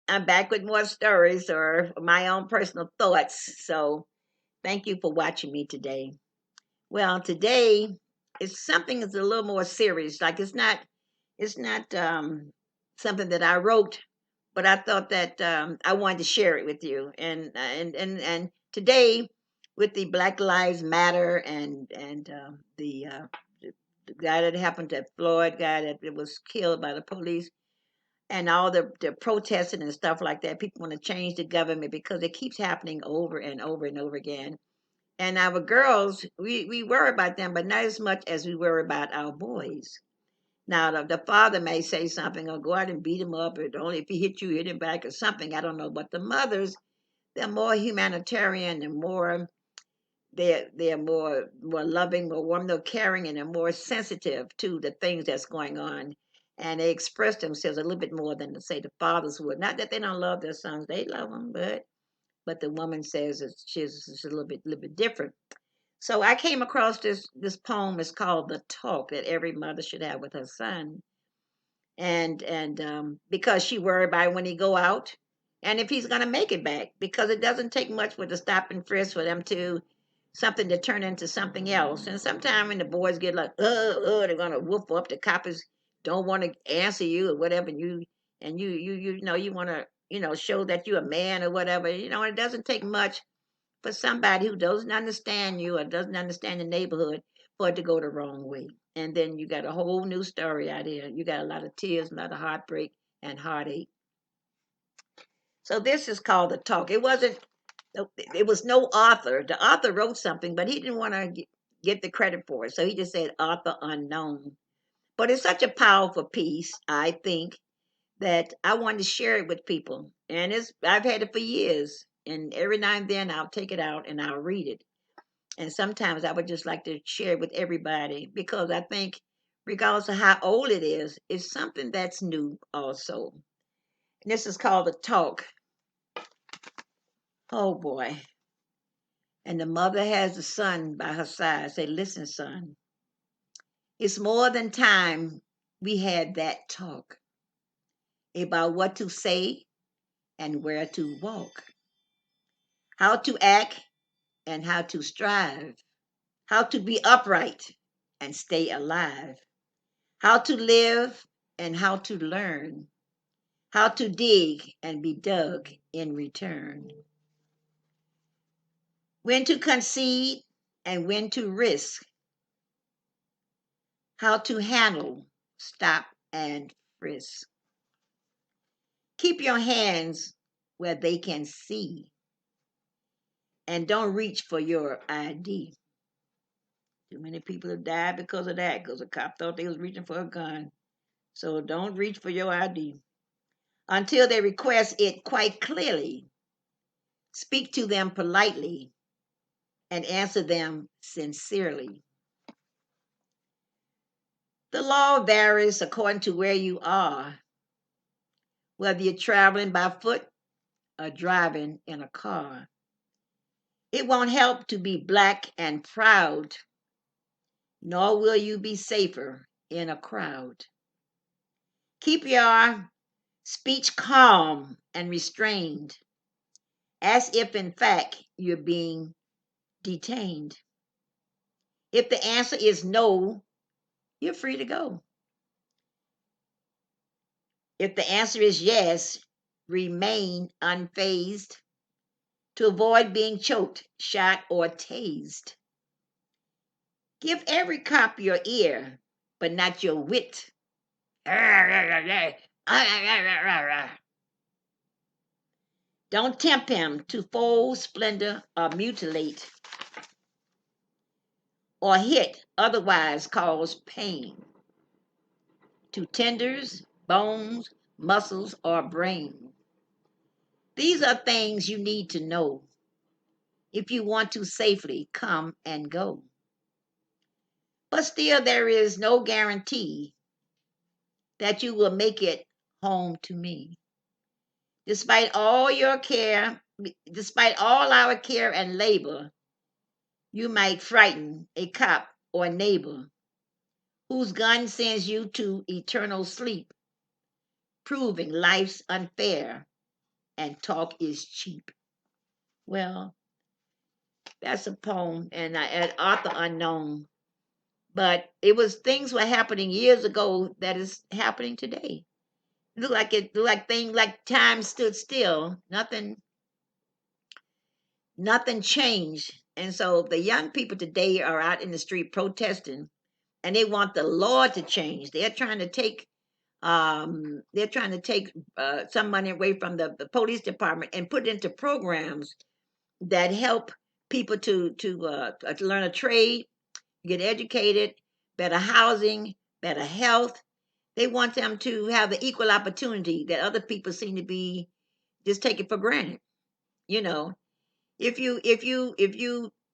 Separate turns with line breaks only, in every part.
I'm back with more stories or my own personal thoughts. So thank you for watching me today. Well, today it's something that's a little more serious. Like it's not something that I wrote, but I thought that I wanted to share it with you. And today, with the Black Lives Matter and the guy that happened to Floyd, guy that was killed by the police, and all the protesting and stuff like that. People want to change the government because it keeps happening over and over and over again. And our girls, we worry about them, but not as much as we worry about our boys. Now, the father may say something or go out and beat him up, or only if he hit you, hit him back, or something. I don't know. But the mothers, they're more humanitarian and more. They're more loving, more warm, more caring, and they're more sensitive to the things that's going on. And they express themselves a little bit more than say the fathers would. Not that they don't love their sons; they love them, but the woman says she's a little bit different. So I came across this poem. It's called "The Talk" that every mother should have with her son, and because she worried about when he go out, and if he's gonna make it back, because it doesn't take much for the stop and frisk for them to something to turn into something else. And sometimes when the boys get like, they're gonna whoop up. The coppers don't want to answer you or whatever, and you know you want to show that you're a man or whatever. It doesn't take much for somebody who doesn't understand you or doesn't understand the neighborhood for it to go the wrong way. And then you got a whole new story out here. You got a lot of tears, a lot of heartbreak and heartache. So this is called the talk. It was no author. The author wrote something, but he didn't want to get the credit for it. So he just said author unknown. But it's such a powerful piece, I think, that I wanted to share it with people. And I've had it for years. And every now and then I'll take it out and I'll read it. And sometimes I would just like to share it with everybody because I think, regardless of how old it is, it's something that's new also. And this is called the talk. Oh boy. And the mother has the son by her side. Say, listen, son, it's more than time we had that talk about what to say and where to walk, how to act and how to strive, how to be upright and stay alive, how to live and how to learn, how to dig and be dug in return, when to concede and when to risk, how to handle, stop, and frisk. Keep your hands where they can see and don't reach for your ID. Too many people have died because of that, because a cop thought they was reaching for a gun. So don't reach for your ID until they request it quite clearly. Speak to them politely and answer them sincerely. The law varies according to where you are, whether you're traveling by foot or driving in a car. It won't help to be black and proud, nor will you be safer in a crowd. Keep your speech calm and restrained, as if in fact you're being detained. If the answer is no, you're free to go. If the answer is yes, remain unfazed to avoid being choked, shot, or tased. Give every cop your ear, but not your wit. Don't tempt him to full splendor or mutilate or hit, otherwise cause pain to tendons, bones, muscles, or brain. These are things you need to know if you want to safely come and go. But still, there is no guarantee that you will make it home to me. Despite all your care, despite all our care and labor, you might frighten a cop or neighbor whose gun sends you to eternal sleep, proving life's unfair and talk is cheap. Well, that's a poem, and an author unknown. But it was things were happening years ago that is happening today. Look like things like time stood still. Nothing changed. And so the young people today are out in the street protesting, and they want the law to change. They're trying to take some money away from the police department and put it into programs that help people to learn a trade, get educated, better housing, better health. They want them to have the equal opportunity that other people seem to be just taking for granted. You know, if you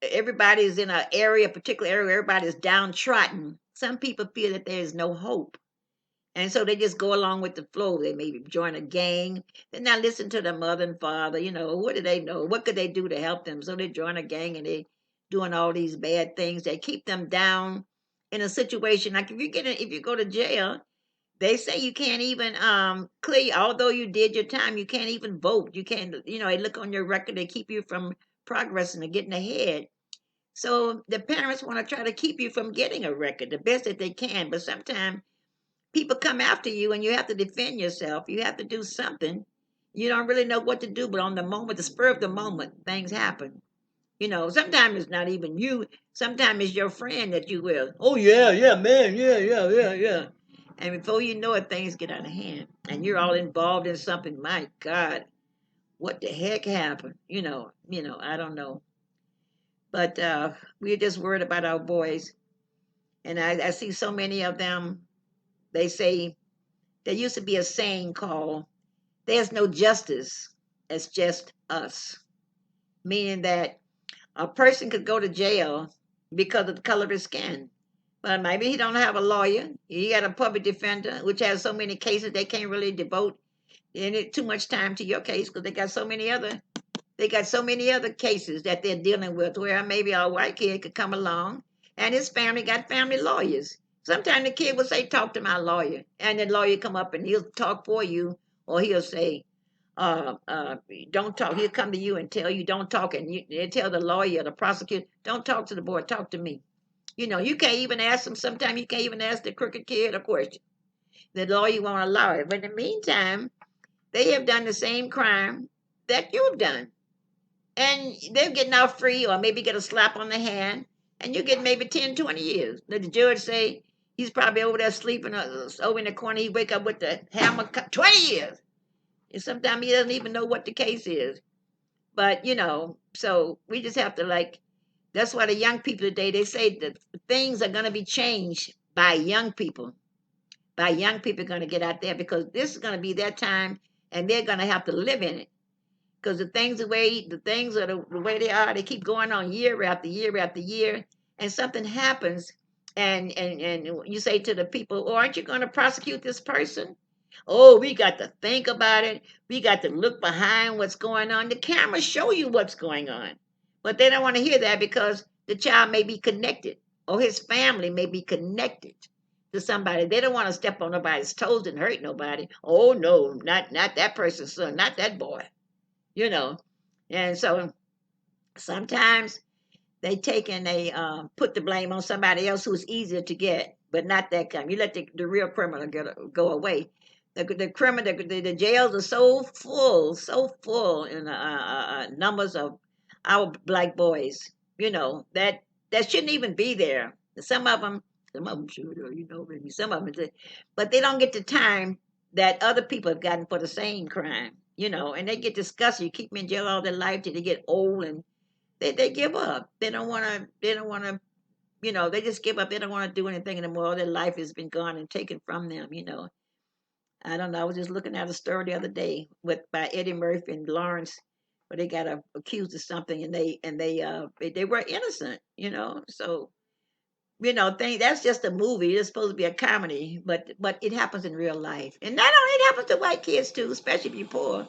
everybody is in a area, a particular area, everybody is downtrodden. Some people feel that there is no hope. And so they just go along with the flow. They maybe join a gang. They not listen to their mother and father. What do they know? What could they do to help them? So they join a gang and they doing all these bad things that keep them down in a situation. Like if you go to jail, they say you can't even clear. Although you did your time, you can't even vote. You can't. They look on your record. They keep you from progressing or getting ahead. So the parents want to try to keep you from getting a record the best that they can. But sometimes people come after you and you have to defend yourself. You have to do something. You don't really know what to do, but on the moment, the spur of the moment, things happen. Sometimes it's not even you. Sometimes it's your friend that you will. Oh yeah, yeah, man, yeah, yeah, yeah, yeah. And before you know it, things get out of hand, and you're all involved in something. My God, what the heck happened? I don't know. But we're just worried about our boys, and I see so many of them. They say there used to be a saying called "There's no justice, it's just us," meaning that a person could go to jail because of the color of his skin. But maybe he don't have a lawyer. He got a public defender, which has so many cases they can't really devote any too much time to your case because they got so many other cases that they're dealing with where maybe a white kid could come along and his family got family lawyers. Sometimes the kid will say, talk to my lawyer. And the lawyer come up and he'll talk for you, or he'll say, uh, uh, don't talk. He'll come to you and tell you don't talk. And they tell the lawyer, the prosecutor, don't talk to the boy, talk to me. You can't even ask him. Sometimes you can't even ask the crooked kid a question. The lawyer won't allow it. But in the meantime, they have done the same crime that you've done, and they're getting out free or maybe get a slap on the hand, and you get maybe 10, 20 years. The judge say he's probably over there sleeping over in the corner. He wake up with the hammer, 20 years. And sometimes he doesn't even know what the case is. But, so we just have to that's why the young people today, they say that things are going to be changed by young people. By young people going to get out there because this is going to be their time and they're going to have to live in it because the things are the way they keep going on year after year after year, and something happens, and you say to the people, oh, aren't you going to prosecute this person? Oh, we got to think about it. We got to look behind what's going on. The cameras show you what's going on, but they don't want to hear that because the child may be connected or his family may be connected to somebody. They don't want to step on nobody's toes and hurt nobody. Oh no, not that person's son, not that boy, you know. And so sometimes they take and they put the blame on somebody else who's easier to get, but not that kind. You let the real criminal go away. The criminal, the jails are so full in numbers of our black boys. That shouldn't even be there. Some of them sure do. Maybe some of them, but they don't get the time that other people have gotten for the same crime. And they get disgusted. You keep them in jail all their life till they get old and they give up. They don't want to, they just give up. They don't want to do anything anymore. All their life has been gone and taken from them. I don't know. I was just looking at a story the other day by Eddie Murphy and Lawrence, where they got accused of something and they were innocent. So think that's just a movie. It's supposed to be a comedy, but it happens in real life. And not only it happens to white kids too, especially if you're poor.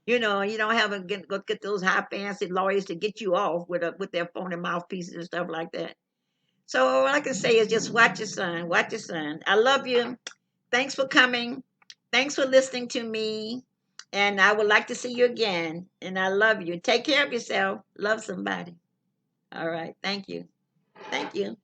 You don't have go get those high fancy lawyers to get you off with their phony mouthpieces and stuff like that. So all I can say is just watch your son. Watch your son. I love you. Thanks for coming. Thanks for listening to me. And I would like to see you again. And I love you. Take care of yourself. Love somebody. All right. Thank you. Thank you.